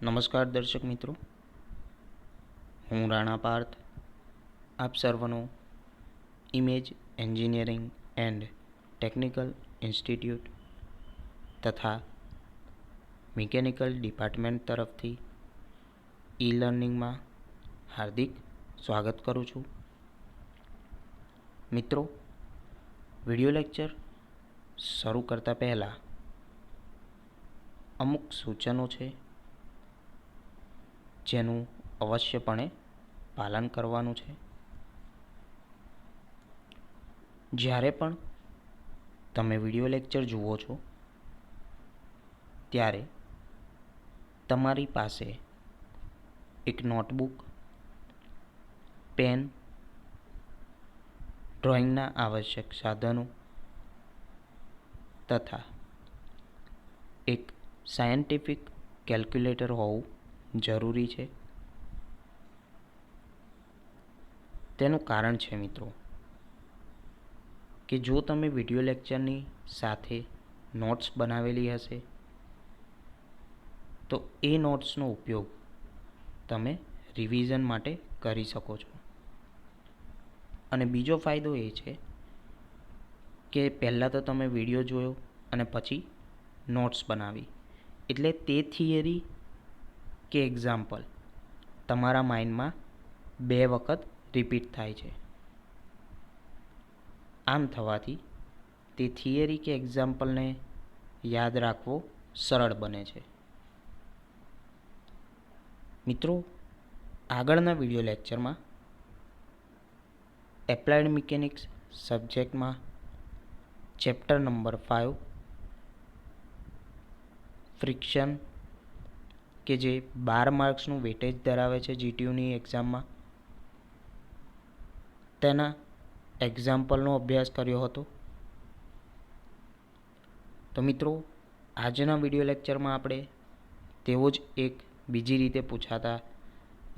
નમસ્કાર દર્શક મિત્રો, હું રાણા પાર્થ આપ સર્વનો image engineering and technical institute તથા મિકેનિકલ ડિપાર્ટમેન્ટ તરફથી ઈ લર્નિંગમાં હાર્દિક સ્વાગત કરું છું. મિત્રો, વિડિયો લેક્ચર શરૂ કરતા પહેલાં અમુક સૂચનો છે જેનું અવશ્યપણે પાલન કરવાનું છે. જ્યારે પણ તમે વિડિયો લેક્ચર જુઓ છો ત્યારે તમારી પાસે એક નોટબુક, પેન, ડ્રોઈંગના આવશ્યક સાધનો તથા એક સાયન્ટિફિક કેલ્ક્યુલેટર હોવું જરૂરી છે. તેનું કારણ છે મિત્રો કે જો તમે વિડિયો લેક્ચરની સાથે નોટ્સ બનાવેલી હશે તો એ નોટ્સનો ઉપયોગ તમે રિવિઝન માટે કરી શકો છો. અને બીજો ફાયદો એ છે કે પહેલાં તો તમે વિડીયો જોયો અને પછી નોટ્સ બનાવી, એટલે તે થિયરી કે એક્ઝામ્પલ તમારા માઇન્ડમાં 2 વખત રિપીટ થાય છે. આમ થવાથી તે થિયરી કે એક્ઝામ્પલને યાદ રાખવો સરળ બને છે. મિત્રો, આગળના વિડિયો લેક્ચરમાં એપ્લાઇડ મિકેનિક્સ સબ્જેક્ટમાં ચેપ્ટર નંબર 5 ફ્રિક્શન કે જે 12 માર્ક્સનું વેટેજ ધરાવે છે જીટીયુની એક્ઝામમાં, તેના એક્ઝામ્પલનો અભ્યાસ કર્યો હતો. તો મિત્રો, આજના વિડિયો લેક્ચરમાં આપણે તેવો જ એક બીજી રીતે પૂછાતા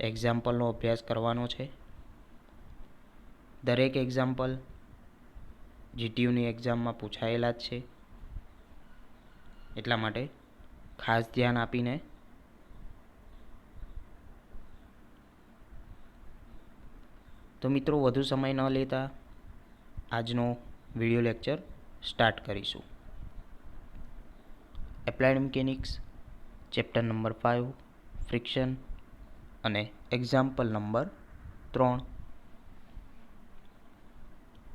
એક્ઝામ્પલનો અભ્યાસ કરવાનો છે. દરેક એક્ઝામ્પલ જીટીયુની એક્ઝામમાં પૂછાયેલા જ છે, એટલા માટે ખાસ ધ્યાન આપીને તો મિત્રો વધુ સમય ન લેતા આજનો વિડિયો લેક્ચર સ્ટાર્ટ કરીશું. Applied mechanics chapter number 5 friction અને એક્ઝામ્પલ નંબર 3.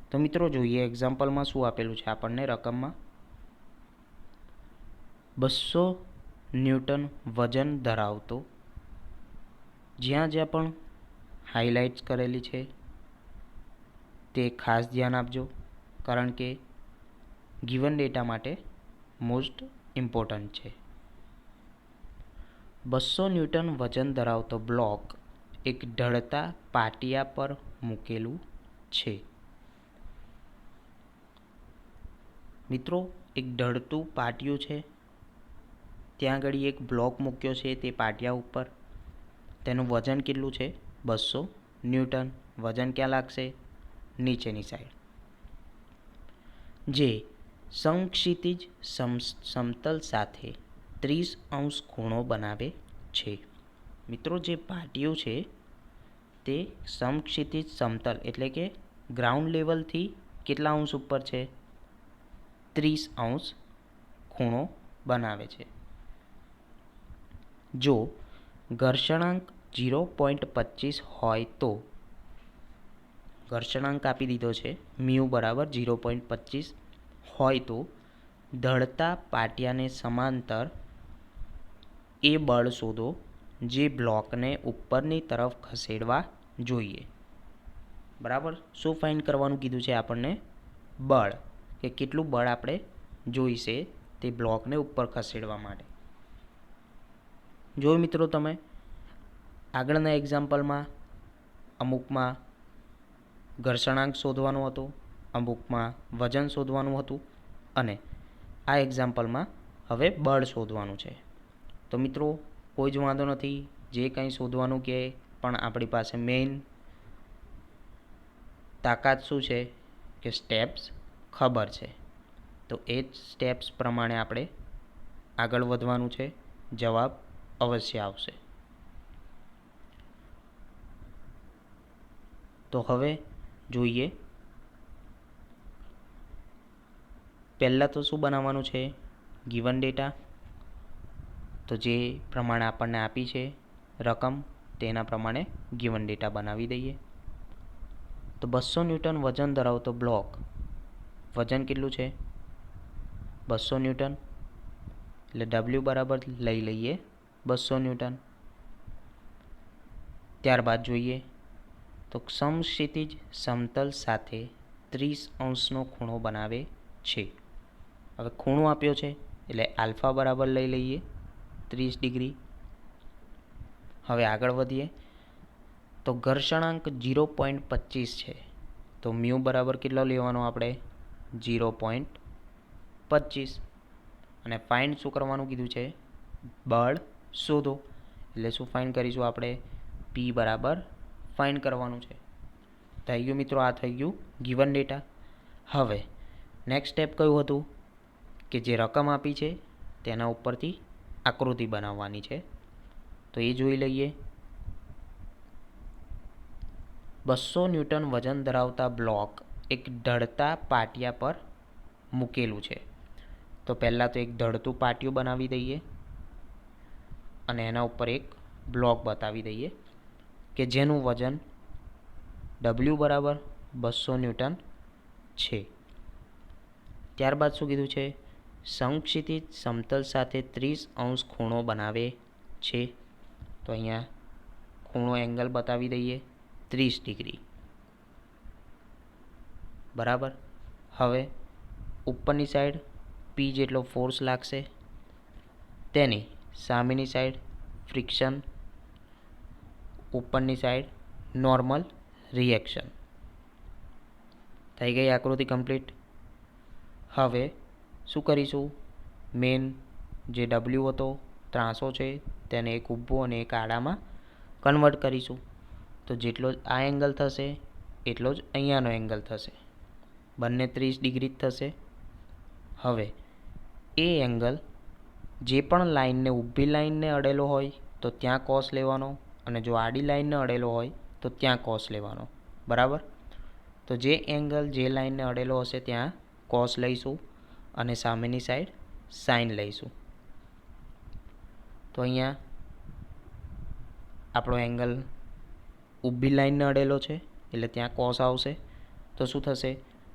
તો મિત્રો જોઈએ એક્ઝામ્પલમાં શું આપેલું છે આપણને. રકમમાં 200 ન્યૂટન વજન ધરાવતો, જ્યાં જ્યાં પણ હાઇલાઇટ્સ કરેલી છે તે ખાસ ધ્યાન આપજો, કારણ કે ગિવન ડેટા માટે મોસ્ટ ઇમ્પોર્ટન્ટ છે. 200 ન્યૂટન વજન ધરાવતો બ્લોક એક ઢળતા પાટિયા પર મૂકેલું છે. મિત્રો, એક ઢળતું પાટિયું છે, ત્યાં આગળ એક બ્લોક મૂક્યો છે તે પાટિયા ઉપર. તેનું વજન કેટલું છે? 200 ન્યૂટન. વજન ક્યાં લાગશે? નીચેની સાઈડ, જે સમક્ષિતિજ સમતલ સાથે 30° ખૂણો બનાવે છે. મિત્રો, જે પાટિયું છે તે સમક્ષિતિજ સમતલ એટલે કે ગ્રાઉન્ડ લેવલથી કેટલા અંશ ઉપર છે? 30° ખૂણો બનાવે છે. જો ઘર્ષણાંક 0.25 હોય તો, ઘર્ષણાંક આપી દીધો છે મ્યુ બરાબર 0.25 હોય તો ઢળતા પાટિયાને સમાંતર એ બળ શોધો જે બ્લોકને ઉપરની તરફ ખસેડવા જોઈએ. બરાબર, શું ફાઇન્ડ કરવાનું કીધું છે આપણને? બળ, કે કેટલું બળ આપણે જોઈશે તે બ્લોકને ઉપર ખસેડવા માટે. જો મિત્રો તમે આગળના એક્ઝામ્પલમાં અમુકમાં ઘર્ષણાંક શોધવાનું હતું, અમુકમાં વજન શોધવાનું હતું, અને આ એક્ઝામ્પલમાં હવે બળ શોધવાનું છે. તો મિત્રો કોઈ જ વાંધો નથી, જે કંઈ શોધવાનું કે પણ આપણી પાસે મેઇન તાકાત શું છે કે સ્ટેપ્સ ખબર છે. તો એ જ સ્ટેપ્સ પ્રમાણે આપણે આગળ વધવાનું છે. જવાબ અવશ્ય આવશે. તો હવે જોઈએ, પહેલાં તો શું બનાવવાનું છે, ગિવન ડેટા. તો જે પ્રમાણે આપણને આપી છે રકમ તેના પ્રમાણે ગિવન ડેટા બનાવી દઈએ. તો 200 ન્યૂટન વજન ધરાવતો બ્લોક, વજન કેટલું છે 200 ન્યૂટન, એટલે ડબલ્યુ બરાબર લઈ લઈએ 200 ન્યૂટન. ત્યારબાદ જોઈએ તો સમક્ષિતિજ સમતલ સાથે 30° ખૂણો બનાવે છે. હવે ખૂણો આપ્યો છે એટલે આલ્ફા બરાબર લઈ લઈએ 30°. હવે આગળ વધીએ તો ઘર્ષણાંક 0.25 છે, તો મ્યુ બરાબર કેટલો લેવાનો આપણે 0.25. અને ફાઇન્ડ શું કરવાનું કીધું છે, બળ શોધો. એટલે શું ફાઇન્ડ કરીશું આપણે, પી બરાબર ફાઇન્ડ કરવાનું છે. થઈ ગયું મિત્રો, આ થઈ ગયું ગિવન ડેટા. હવે નેક્સ્ટ સ્ટેપ કયું હતું કે જે રકમ આપી છે તેના ઉપરથી આકૃતિ બનાવવાની છે. તો એ જોઈ લઈએ. 200 ન્યૂટન વજન ધરાવતા બ્લોક એક ઢળતા પાટિયા પર મૂકેલું છે. તો પહેલાં તો એક ઢળતું પાટિયું બનાવી દઈએ અને એના ઉપર એક બ્લોક બતાવી દઈએ કે જેનું વજન ડબલ્યુ બરાબર 200 ન્યૂટન છે. ત્યારબાદ શું કીધું છે, સમક્ષિતિજ સમતલ સાથે 30° ખૂણો બનાવે છે. તો અહીંયા ખૂણો એંગલ બતાવી દઈએ 30°. બરાબર. હવે ઉપરની સાઈડ પી જેટલો ફોર્સ લાગશે, તેની સામેની સાઈડ ફ્રિક્શન, ઉપરની સાઈડ નોર્મલ રિએક્શન. થઈ ગઈ આકૃતિ કમ્પ્લીટ. હવે શું કરીશું, મેન જે ડબલ્યુ હતો ત્રાસો છે તેને એક ઊભો અને એક આડામાં કન્વર્ટ કરીશું. તો જેટલો આ એંગલ થશે એટલો જ અહીંયાનો એંગલ થશે, બંને 30° જ થશે. હવે એ એંગલ જે પણ લાઇનને ઊભી લાઇનને અડેલો હોય તો ત્યાં કોસ લેવાનો, અને જો આડી લાઇનને અડેલો હોય તો ત્યાં કોસ લેવાનો. બરાબર. તો જે એંગલ જે લાઇનને અડેલો હશે ત્યાં કોસ લઈશું અને સામેની સાઈડ સાઇન લઈશું. તો અહીંયા આપણો એંગલ ઊભી લાઇનને અડેલો છે એટલે ત્યાં કોસ આવશે. તો શું થશે,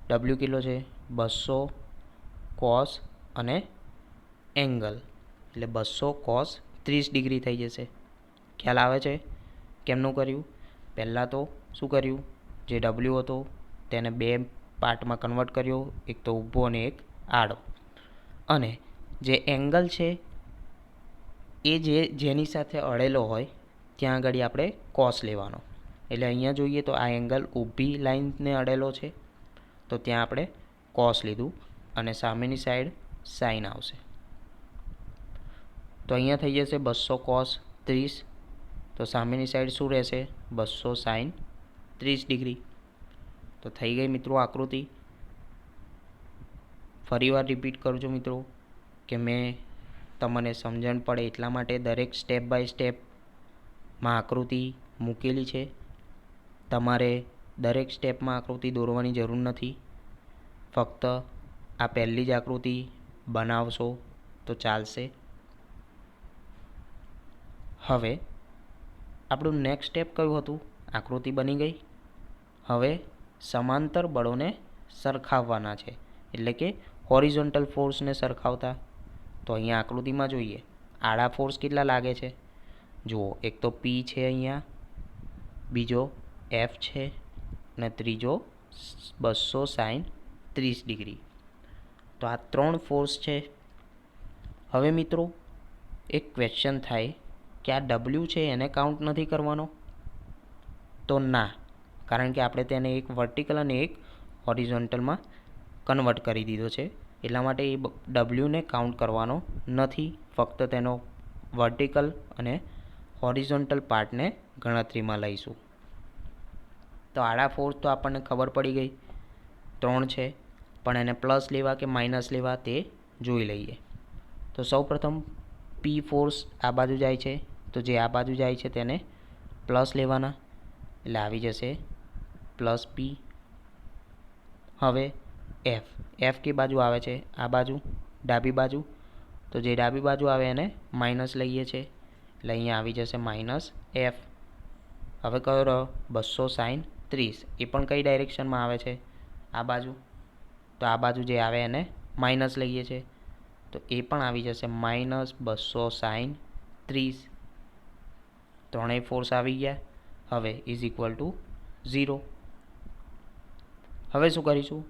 ડબલ્યુ કેટલો છે 200 કોસ અને એંગલ એટલે 200 કોસ 30° થઈ જશે. ખ્યાલ આવે છે કેમનું કર્યું? પહેલાં તો શું કર્યું, જે ડબલ્યુ હતો તેને બે પાર્ટમાં કન્વર્ટ કર્યો, એક તો ઊભો અને એક આડો. અને જે એંગલ છે એ જેની સાથે અડેલો હોય ત્યાં આગળ આપણે કોસ લેવાનો. એટલે અહીંયા જોઈએ તો આ એંગલ ઊભી લાઇનને અડેલો છે તો ત્યાં આપણે કોસ લીધું અને સામેની સાઈડ સાઇન આવશે. તો અહીંયા થઈ જશે 200 કોસ 30, તો સામેની સાઈડ શું રહેશે 200 સાઇન 30°. તો થઈ ગઈ મિત્રો આકૃતિ. ફરીવાર રિપીટ કરું છું મિત્રો કે મેં તમને સમજણ પડે એટલા માટે દરેક સ્ટેપ બાય સ્ટેપમાં આકૃતિ મૂકેલી છે. તમારે દરેક સ્ટેપમાં આકૃતિ દોરવાની જરૂર નથી, ફક્ત આ પહેલી જ આકૃતિ બનાવશો તો ચાલશે. હવે આપણું નેક્સ્ટ સ્ટેપ કયું હતું, આકૃતિ બની ગઈ. હવે સમાંતર બળોને સરખાવવાના છે, એટલે કે હોરિઝોન્ટલ ફોર્સને સરખાવતા. તો અહીંયા આકૃતિમાં જોઈએ આડા ફોર્સ કેટલા લાગે છે. જુઓ, એક તો પી છે અહીંયા, બીજો એફ છે અને ત્રીજો 200 સાઇન 30°. તો આ 3 ફોર્સ છે. હવે મિત્રો એક ક્વેશ્ચન થાય કે આ ડબલ્યુ છે એને કાઉન્ટ નથી કરવાનો? તો ના, કારણ કે આપણે તેને એક વર્ટિકલ અને એક હોરિઝોન્ટલમાં કન્વર્ટ કરી દીધો છે, એટલા માટે એ ડબલ્યુને કાઉન્ટ કરવાનો નથી. ફક્ત તેનો વર્ટિકલ અને હોરિઝોન્ટલ પાર્ટને ગણતરીમાં લઈશું. તો આડા ફોર્સ તો આપણને ખબર પડી ગઈ 3 છે, પણ એને પ્લસ લેવા કે માઇનસ લેવા તે જોઈ લઈએ. તો સૌપ્રથમ પી ફોર્સ આ બાજુ જાય છે, તો જે આ બાજુ જાય છે તેને પ્લસ લેવાના, એટલે આવી જશે પ્લસ પી. હવે એફ, એફ કઈ બાજુ આવે છે? આ બાજુ, ડાબી બાજુ, તો જે ડાબી બાજુ આવે એને માઇનસ લઈએ છે, એટલે અહીંયા આવી જશે માઇનસ એફ. હવે કયો રહ્યો? 230. એ પણ કઈ ડાયરેક્શનમાં આવે છે? આ બાજુ, તો આ બાજુ જે આવે એને માઇનસ લઈએ છે, તો એ પણ આવી જશે માઇનસ 230. ત્રણેય ફોર્સ આવી ગયા. હવે ઇઝ ઇક્વલ ટુ 0. હવે શું કરીશું?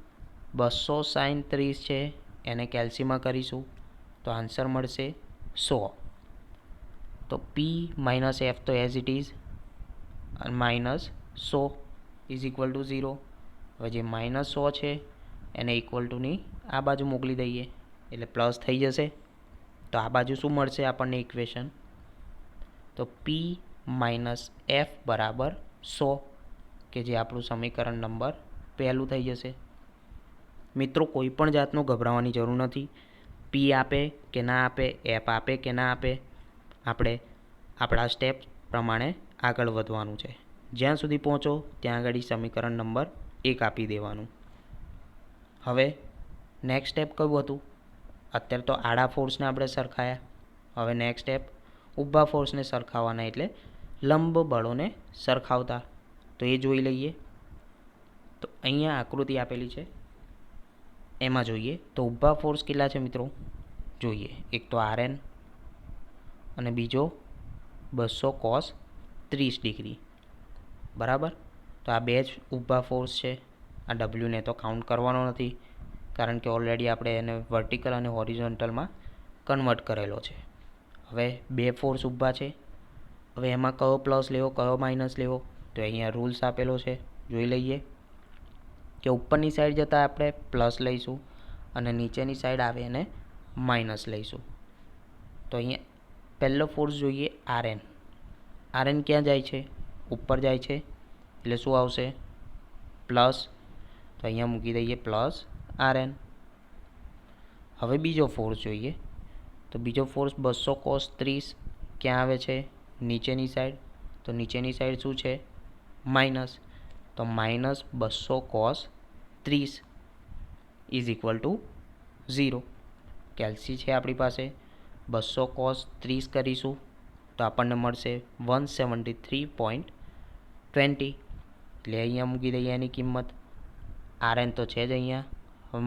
230 છે એને કેલ્સીમાં કરીશું, તો આન્સર મળશે 100. તો પી માઇનસ એફ તો as it is minus 100 is equal to 0. હવે જે માઇનસ 100 છે એને ઇક્વલ ટુની આ બાજુ મોકલી દઈએ, એટલે પ્લસ થઈ જશે. તો આ બાજુ શું મળશે આપણને ઇક્વેશન? તો પી માઇનસ એફ બરાબર 100, કે જે આપણું સમીકરણ નંબર પહેલું થઈ જશે. મિત્રો, કોઈ પણ જાતનું ગભરાવાની જરૂર નથી. પી આપે કે ના આપે, એફ આપે કે ના આપે, આપણે આપણા સ્ટેપ પ્રમાણે આગળ વધવાનું છે. જ્યાં સુધી પહોંચો ત્યાં આગળ સમીકરણ નંબર 1 આપી દેવાનું. હવે નેક્સ્ટ સ્ટેપ કયું હતું? અત્યારે તો આડા ફોર્સને આપણે સરખાયા. હવે નેક્સ્ટ સ્ટેપ ઊભા ફોર્સને સરખાવવાના, એટલે લંબ બળોને સરખાવતા. તો એ જોઈ લઈએ. તો અહીંયા આકૃતિ આપેલી છે, એમાં જોઈએ તો ઊભા ફોર્સ કેટલા છે મિત્રો? જોઈએ, એક તો RN અને બીજો 200 cos 30 ડિગ્રી, બરાબર. તો આ બે જ ઊભા ફોર્સ છે. આ ડબલ્યુને તો કાઉન્ટ કરવાનો નથી, કારણ કે ઓલરેડી આપણે એને વર્ટિકલ અને હોરિઝોન્ટલમાં કન્વર્ટ કરેલો છે. હવે બે ફોર્સ ઊભા છે. હવે એમાં કયો પ્લસ લેવો, કયો માઇનસ લેવો? તો અહીંયા રૂલ્સ આપેલો છે, જોઈ લઈએ. કે ઉપરની સાઈડ જતાં આપણે પ્લસ લઈશું અને નીચેની સાઈડ આવે એને માઇનસ લઈશું. તો અહીંયા પહેલો ફોર્સ જોઈએ RN. RN ક્યાં જાય છે? ઉપર જાય છે, એટલે શું આવશે? પ્લસ. તો અહીંયા મૂકી દઈએ પ્લસ RN. હવે બીજો ફોર્સ જોઈએ. તો બીજો ફોર્સ 200 cos 30 ક્યાં આવે છે? નીચેની સાઈડ. તો નીચેની સાઈડ શું છે? માઇનસ. તો minus 200 cos 30 is equal to 0. કેલ્સી છે આપણી પાસે. 200 cos 30 કરીશું તો આપણને મળશે 173.20. એટલે અહીંયા મૂકી દઈએ એની કિંમત. RN તો છે જ અહીંયા,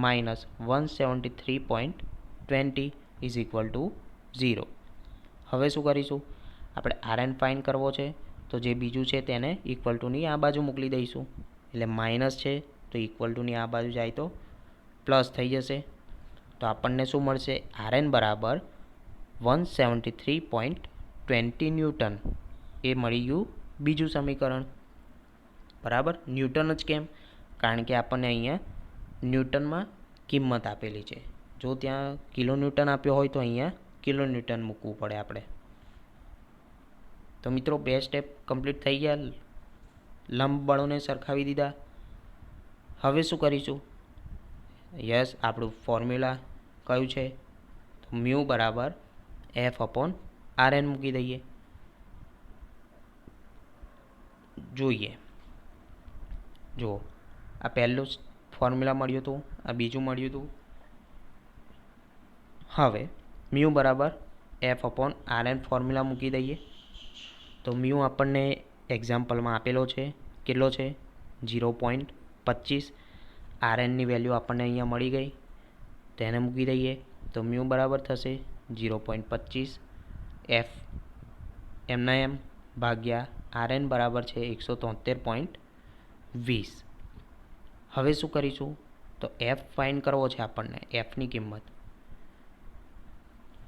માઇનસ 173.20 ઇઝ ઇક્વલ ટુ 0. હવે શું કરીશું? આપણે RN ફાઇન્ડ કરવો છે, તો જે બીજું છે તેને ઇક્વલ ટુની આ બાજુ મોકલી દઈશું. એટલે માઇનસ છે તો ઇક્વલ ટુની આ બાજુ જાય તો પ્લસ થઈ જશે. તો આપણને શું મળશે? RN બરાબર 173.20 ન્યૂટન. એ મળી ગયું બીજું સમીકરણ, બરાબર. ન્યૂટન જ કેમ? કારણ કે આપણને અહીંયા ન્યૂટનમાં કિંમત આપેલી છે. જો ત્યાં કિલો ન્યૂટન આપ્યો હોય તો અહીંયા કિલો ન્યૂટન મૂકવું પડે આપણે. તો મિત્રો, બે સ્ટેપ કમ્પ્લીટ થઈ ગયા. લંબ બળોને સરખાવી દીધા. હવે શું કરીશું? યસ, આપણું ફોર્મ્યુલા કયું છે? તો મ્યુ બરાબર F/RN મૂકી દઈએ. જોઈએ, જો આ પહેલું ફોર્મ્યુલા મળ્યું હતું, આ બીજું મળ્યું હતું. હવે મ્યુ બરાબર F/RN ફોર્મ્યુલા મૂકી દઈએ. તો મ્યુ આપણને એક્ઝામ્પલમાં આપેલો છે, કેટલો છે? 0.25. RNની વેલ્યુ આપણને અહીંયા મળી ગઈ, તેને મૂકી દઈએ. તો મ્યુ બરાબર થશે 0.25 F એમના એમ ભાગ્યા RN બરાબર છે 173.20. હવે શું કરીશું? તો F ફાઇન્ડ કરવો છે આપણને, Fની કિંમત.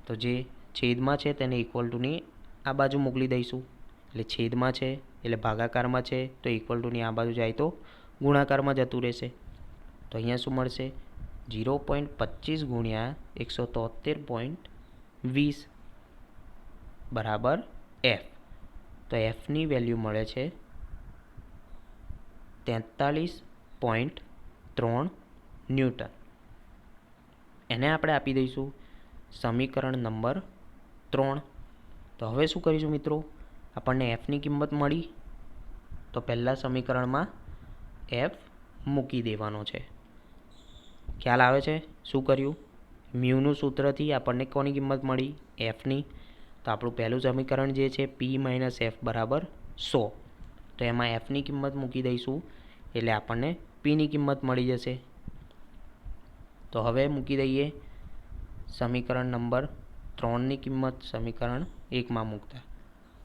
તો જે છેદમાં છે તેને ઇક્વલ ટુની આ બાજુ મોકલી દઈશું. એટલે છેદમાં છે એટલે ભાગાકારમાં છે, તો ઇક્વલ ટુની આ બાજુ જાય તો ગુણાકારમાં જતું રહેશે. તો અહીંયા શું મળશે? 0.25 ગુણ્યા 173.20 બરાબર F. તો Fની વેલ્યુ મળે છે 43.3 ન્યૂટન. એને આપણે આપી દઈશું સમીકરણ નંબર 3. તો હવે શું કરીશું મિત્રો, આપણને એફની કિંમત મળી તો પહેલાં સમીકરણમાં એફ મૂકી દેવાનો છે. ખ્યાલ આવે છે? શું કર્યું? મ્યુનું સૂત્રથી આપણને કોની કિંમત મળી? એફની. તો આપણું પહેલું સમીકરણ જે છે પી માઇનસ એફ બરાબર 100. તો એમાં એફની કિંમત મૂકી દઈશું એટલે આપણને પીની કિંમત મળી જશે. તો હવે મૂકી દઈએ સમીકરણ નંબર 3ની કિંમત સમીકરણ 1માં મૂકતા.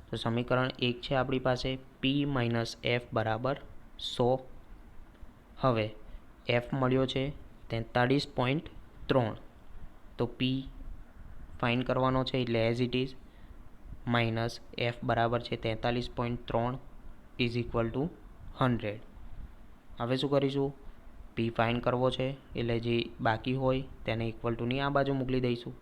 તો સમીકરણ 1 છે આપણી પાસે પી માઇનસ એફ બરાબર 100. હવે એફ મળ્યો છે 43.3. તો પી ફાઇન કરવાનો છે એટલે as it is minus F બરાબર છે 43.3 ઇઝ ઇક્વલ ટુ 100. હવે શું કરીશું, પી ફાઇન કરવો છે એટલે જે બાકી હોય તેને ઇક્વલ ટુની આ બાજુ મોકલી દઈશું.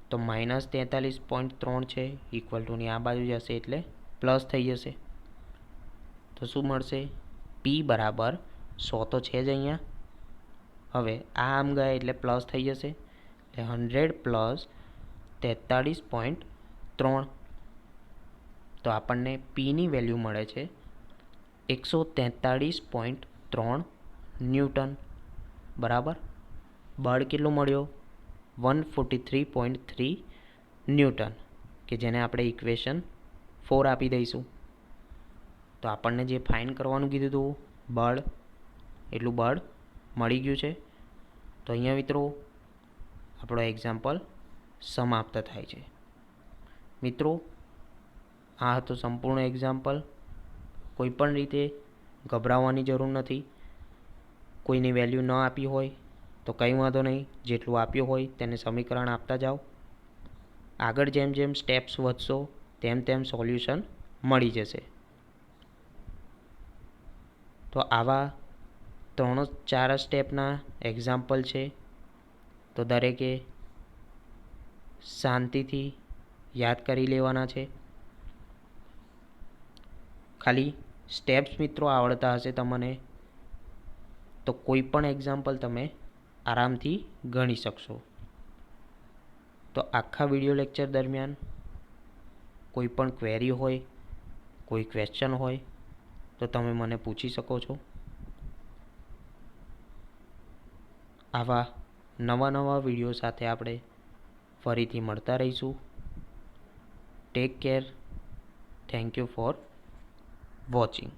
તો માઇનસ 43.3 છે ઇક્વલ ટુની આ બાજુ જશે એટલે પ્લસ થઈ જશે. તો શું મળશે? પી બરાબર 100 તો છે જ અહીંયા. હવે આ આમ ગયા એટલે પ્લસ થઈ જશે એટલે 100 પ્લસ 43.3. તો આપણને પીની વેલ્યુ મળે છે 143.3 ન્યૂટન. બરાબર. બળ કેટલું મળ્યો? 143.3 ન્યૂટન, કે જેને આપણે ઇક્વેશન 4 આપી દઈશું. તો આપણને જે ફાઇન કરવાનું કીધું હતું બળ, એટલું બળ મળી ગયું છે. તો અહીંયા મિત્રો આપણો એક્ઝામ્પલ સમાપ્ત થાય છે. મિત્રો આ હતો સંપૂર્ણ એક્ઝામ્પલ. કોઈ પણ રીતે ગભરાવાની જરૂર નથી. કોઈની વેલ્યુ ન આપી હોય તો કંઈ વાંધો નહીં, જેટલું આપ્યું હોય તેને સમીકરણ આપતા જાઓ. આગળ જેમ જેમ સ્ટેપ્સ વધશો તેમ તેમ સોલ્યુશન મળી જશે. તો આવા 3-4 સ્ટેપના એક્ઝામ્પલ છે. તો દરેકે શાંતિથી યાદ કરી લેવાના છે. ખાલી સ્ટેપ્સ મિત્રો આવડતા હશે તમને તો કોઈ પણ એક્ઝામ્પલ તમે આરામથી ગણી શકશો. તો આખા વિડીયો લેક્ચર દરમિયાન કોઈ પણ ક્વેરી હોય, કોઈ ક્વેશ્ચન હોય તો તમે મને પૂછી શકો છો. આવા નવા વિડીયો સાથે આપણે ફરીથી મળતા રહીશું. Take care. Thank you for watching.